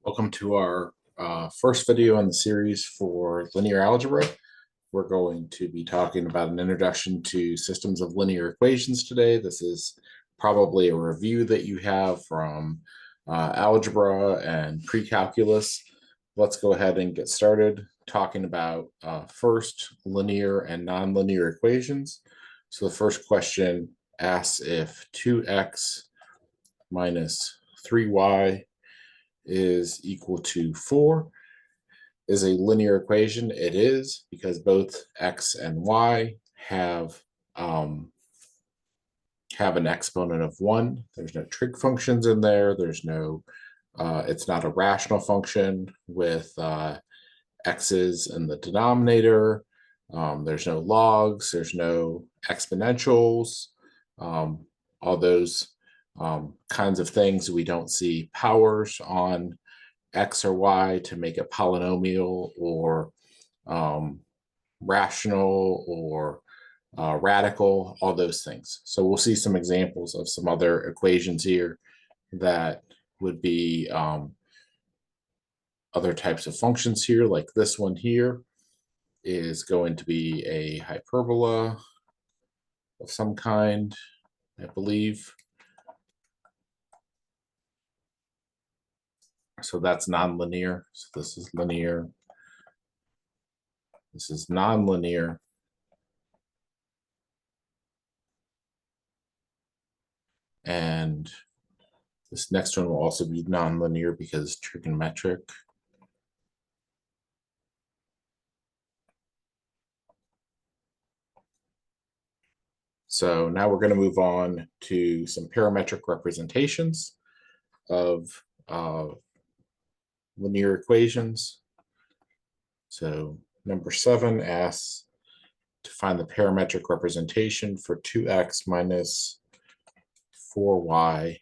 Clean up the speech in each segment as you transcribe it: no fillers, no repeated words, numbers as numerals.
Welcome to our first video in the series for linear algebra. We're going to be talking about an introduction to systems of linear equations today. This is probably a review that you have from algebra and pre-calculus. Let's go ahead and get started talking about first linear and nonlinear equations. So the first question asks if 2x minus 3y is equal to 4 is a linear equation. It is, because both x and y have an exponent of 1. There's no trig functions in there. There's no, it's not a rational function with x's in the denominator. There's no logs. There's no exponentials. All those kinds of things. We don't see powers on x or y to make it polynomial or rational or radical, all those things. So we'll see some examples of some other equations here that would be other types of functions here, like this one here is going to be a hyperbola of some kind, I believe. So that's nonlinear. So this is linear. This is nonlinear. And this next one will also be nonlinear because trigonometric. So now we're going to move on to some parametric representations of linear equations. So number 7 asks to find the parametric representation for 2x minus 4y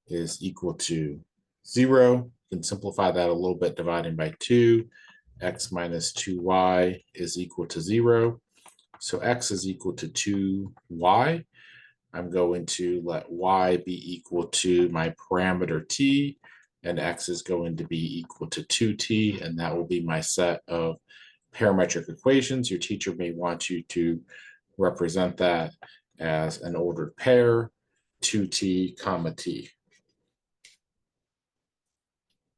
is equal to 0. You can simplify that a little bit, dividing by 2. X minus 2y is equal to 0. So x is equal to 2y. I'm going to let y be equal to my parameter t, and x is going to be equal to 2t, and that will be my set of parametric equations. Your teacher may want you to represent that as an ordered pair, 2t, comma t.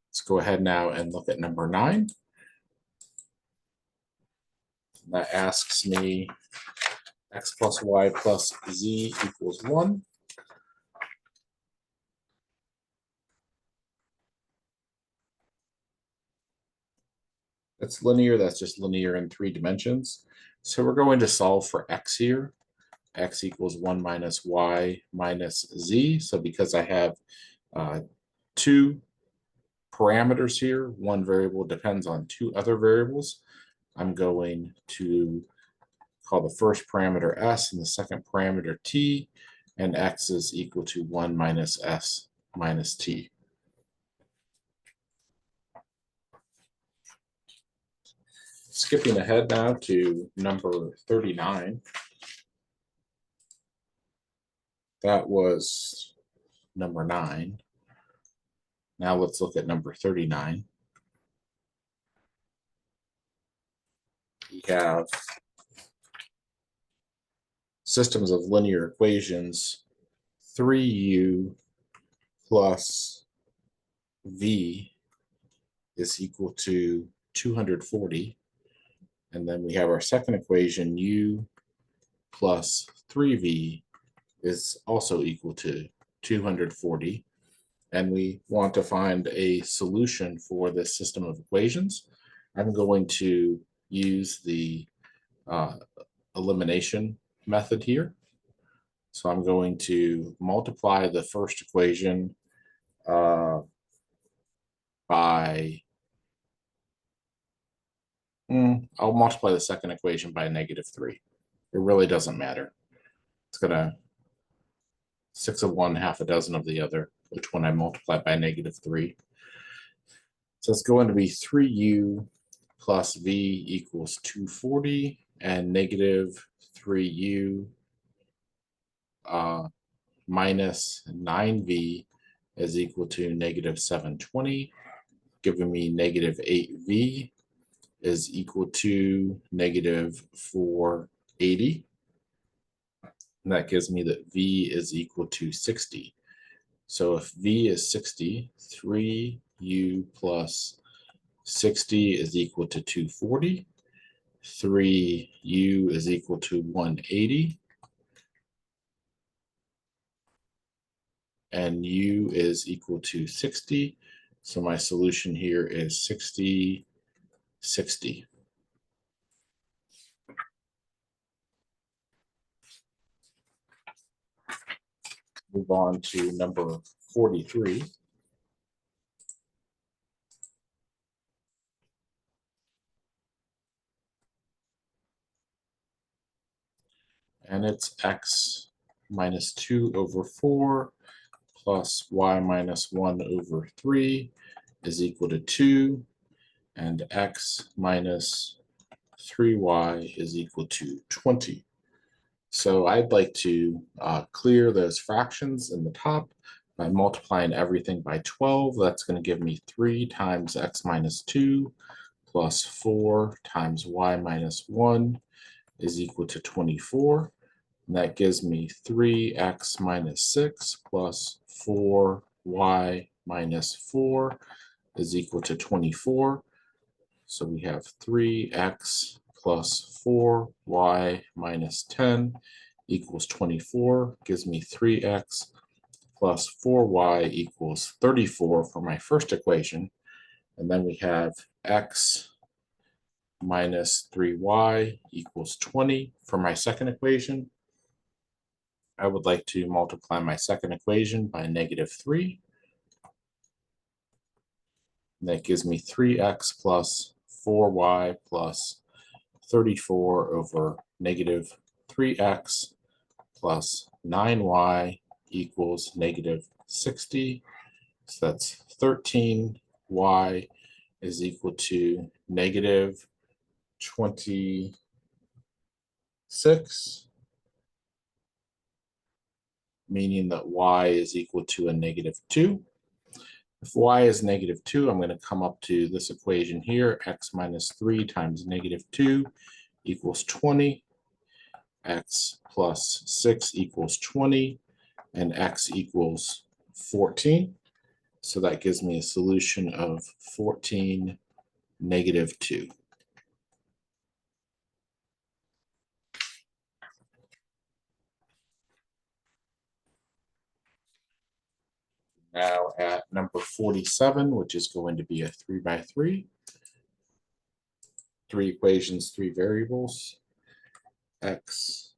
Let's go ahead now and look at number 9. That asks me x plus y plus z equals 1. That's linear. That's just linear in 3 dimensions. So we're going to solve for x here. X equals 1 minus y minus z. So because I have 2 parameters here, one variable depends on 2 other variables, I'm going to call the first parameter s and the second parameter t, and x is equal to 1 minus s minus t. Skipping ahead now to number 39. That was number 9. Now let's look at number 39. We have systems of linear equations. 3u plus v is equal to 240. And then we have our second equation, u plus 3v is also equal to 240. And we want to find a solution for this system of equations. I'm going to use the elimination method here. So I'm going to multiply the first equation by I'll multiply the second equation by -3. It really doesn't matter. It's gonna 6 of one, half a dozen of the other, which one I multiply by -3. So it's going to be 3u plus v equals 240, and -3u minus 9v is equal to -720. giving me negative 8v is equal to negative 480. And that gives me that v is equal to 60. So if v is 60, 3u plus 60 is equal to 240. 3u is equal to 180. And u is equal to 60. So my solution here is 60, 60. Move on to number 43. And it's x minus 2 over 4 plus y minus 1 over 3 is equal to 2, and x minus 3y is equal to 20. So I'd like to clear those fractions in the top by multiplying everything by 12. That's going to give me 3 times x minus 2 plus 4 times y minus 1 is equal to 24. And that gives me 3x minus 6 plus 4y minus 4 is equal to 24. So we have 3x plus 4y minus 10 equals 24. Gives me 3x plus 4y equals 34 for my first equation. And then we have x minus 3y equals 20 for my second equation. I would like to multiply my second equation by negative 3. And that gives me 3x plus 4y plus 34 over negative 3x plus 9y equals negative 60. So that's 13y is equal to negative 26, meaning that y is equal to a negative 2. If y is negative 2, I'm going to come up to this equation here. X minus 3 times negative 2 equals 20. X plus 6 equals 20. And x equals 14. So that gives me a solution of 14, negative 2. Now at number 47, which is going to be a 3 by 3. 3 equations, 3 variables. X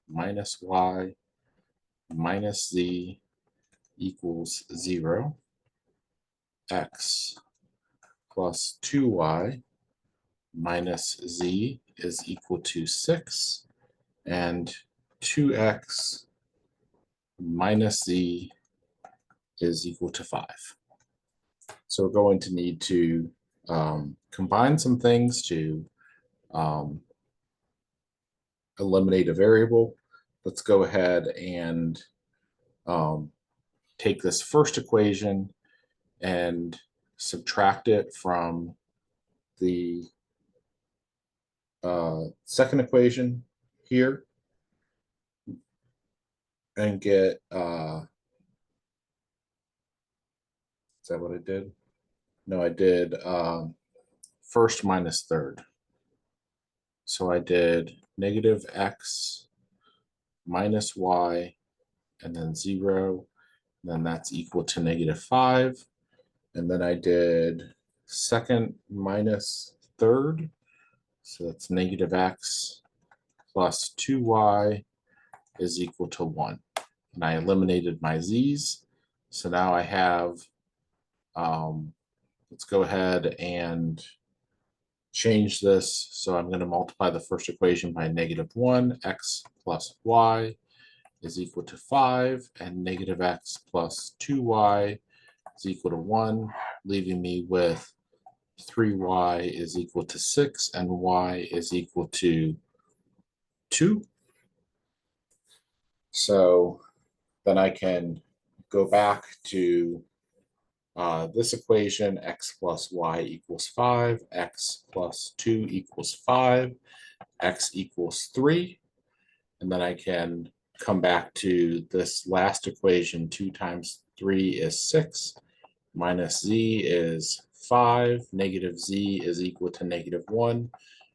minus y minus z equals 0. X plus 2y minus z is equal to 6. And 2x minus z is equal to 5. So we're going to need to combine some things to eliminate a variable. Let's go ahead and take this first equation and subtract it from the second equation here and get, is that what I did? No, I did first minus third. So I did negative x minus y and then 0. And then that's equal to negative 5. And then I did second minus third. So that's negative x plus 2y is equal to 1. And I eliminated my z's. So now I have, let's go ahead and change this. So I'm going to multiply the first equation by negative 1. X plus y is equal to 5. And negative x plus 2y is equal to 1, leaving me with 3y is equal to 6 and y is equal to 2. So then I can go back to this equation, x plus y equals 5, x plus 2 equals 5, x equals 3. And then I can come back to this last equation, 2 times 3 is 6, minus z is 5, negative z is equal to negative 1,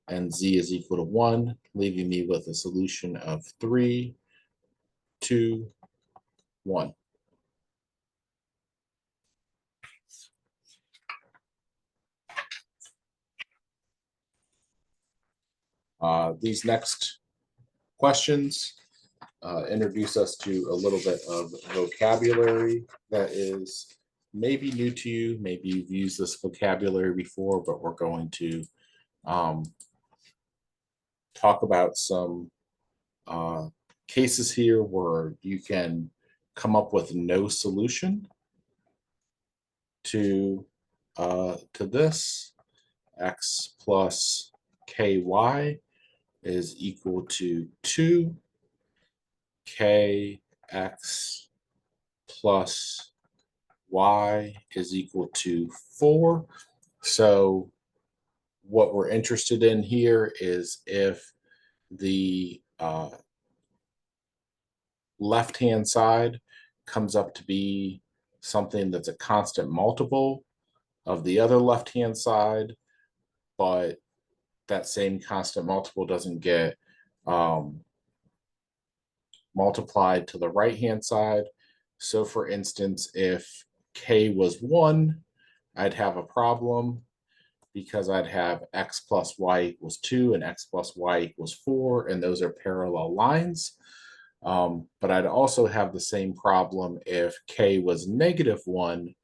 and z is equal to 1, leaving me with a solution of 3, 2, 1. These next questions introduce us to a little bit of vocabulary that is maybe new to you. Maybe you've used this vocabulary before, but we're going to talk about some cases here where you can come up with no solution to this. X plus ky is equal to 2. Kx plus y is equal to 4. So what we're interested in here is if the left-hand side comes up to be something that's a constant multiple of the other left-hand side, but that same constant multiple doesn't get multiplied to the right-hand side. So for instance, if k was 1, I'd have a problem because I'd have x plus y equals 2 and x plus y equals 4, and those are parallel lines. But I'd also have the same problem if k was negative 1,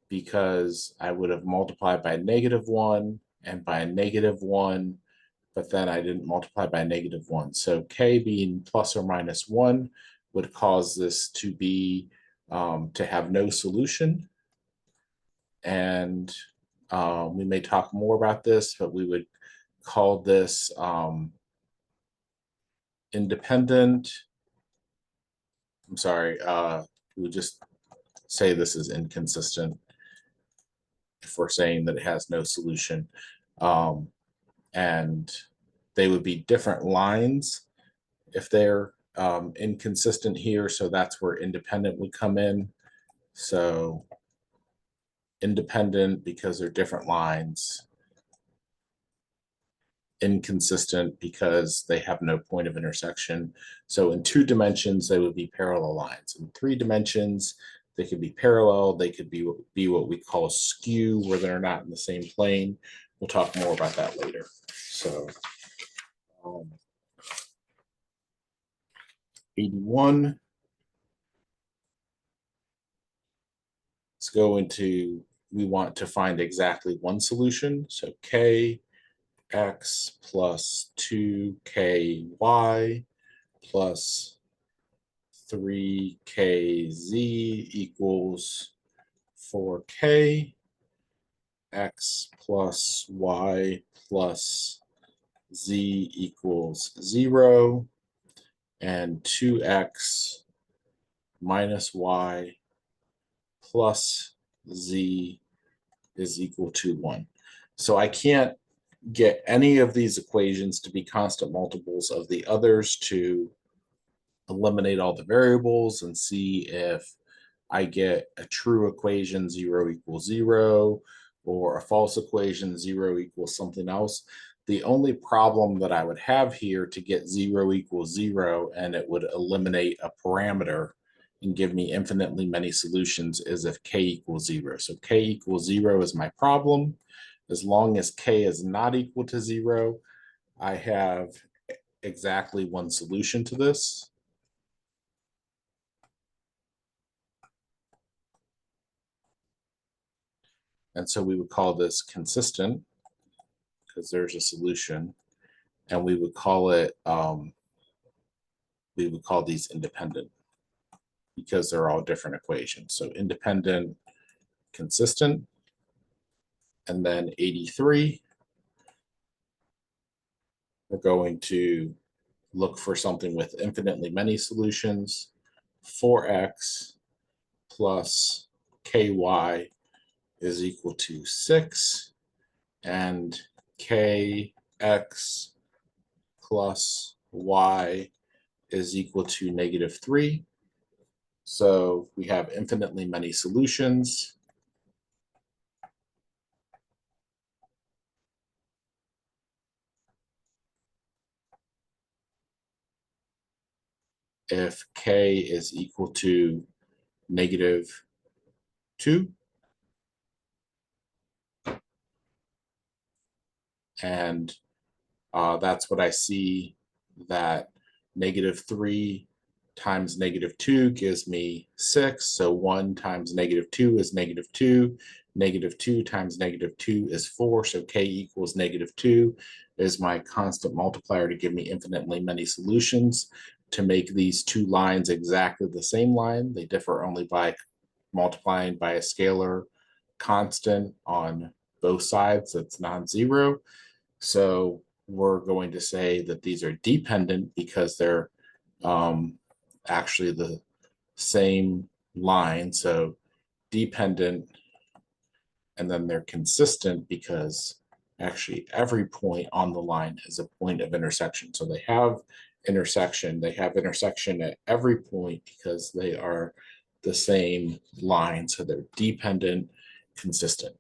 because I would have multiplied by negative 1 and by negative 1, but then I didn't multiply by negative 1. So k being plus or minus 1 would cause this to be to have no solution. And we may talk more about this, but we would call this independent. I'm sorry, we would just say this is inconsistent if we're saying that it has no solution. And they would be different lines if they're inconsistent here. So that's where independent would come in. So independent because they're different lines. Inconsistent because they have no point of intersection. So in 2 dimensions, they would be parallel lines. In 3 dimensions, they could be parallel. They could be what we call skew, where they're not in the same plane. We'll talk more about that later. So 81. Let's go into, we want to find exactly one solution. So k x plus 2ky plus 3kz equals 4k, x plus y plus z equals 0, and 2x minus y plus z is equal to 1. So I can't get any of these equations to be constant multiples of the others to eliminate all the variables and see if I get a true equation 0 equals 0 or a false equation 0 equals something else. The only problem that I would have here to get 0 equals 0 and it would eliminate a parameter and give me infinitely many solutions is if k equals 0. So k equals 0 is my problem. As long as k is not equal to 0, I have exactly one solution to this. And so we would call this consistent because there's a solution. And we would call it, we would call these independent because they're all different equations. So independent, consistent, and then 83, we're going to look for something with infinitely many solutions. 4x plus ky is equal to 6 and kx plus y is equal to -3. So we have infinitely many solutions. If k is equal to -2, and that's what I see, that -3 times -2 gives me 6. So 1 times -2 is -2. -2 times -2 is 4. So k equals -2 is my constant multiplier to give me infinitely many solutions. To make these two lines exactly the same line, they differ only by multiplying by a scalar constant on both sides that's non-zero. So we're going to say that these are dependent because they're actually the same line. So dependent, and then they're consistent because actually every point on the line is a point of intersection. So they have intersection at every point because they are the same line. So they're dependent, consistent.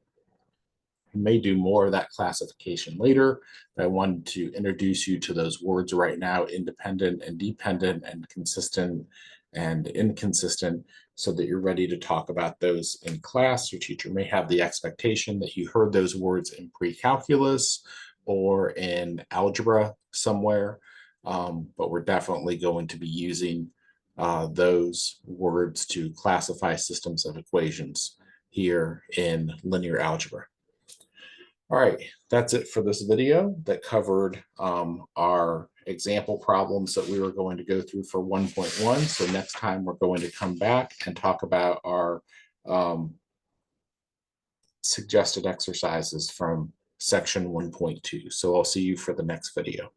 We may do more of that classification later, but I wanted to introduce you to those words right now: independent and dependent, and consistent and inconsistent, so that you're ready to talk about those in class. Your teacher may have the expectation that you heard those words in pre-calculus or in algebra somewhere, but we're definitely going to be using those words to classify systems of equations here in linear algebra. All right, that's it for this video that covered our example problems that we were going to go through for 1.1. So next time we're going to come back and talk about our suggested exercises from section 1.2. So I'll see you for the next video.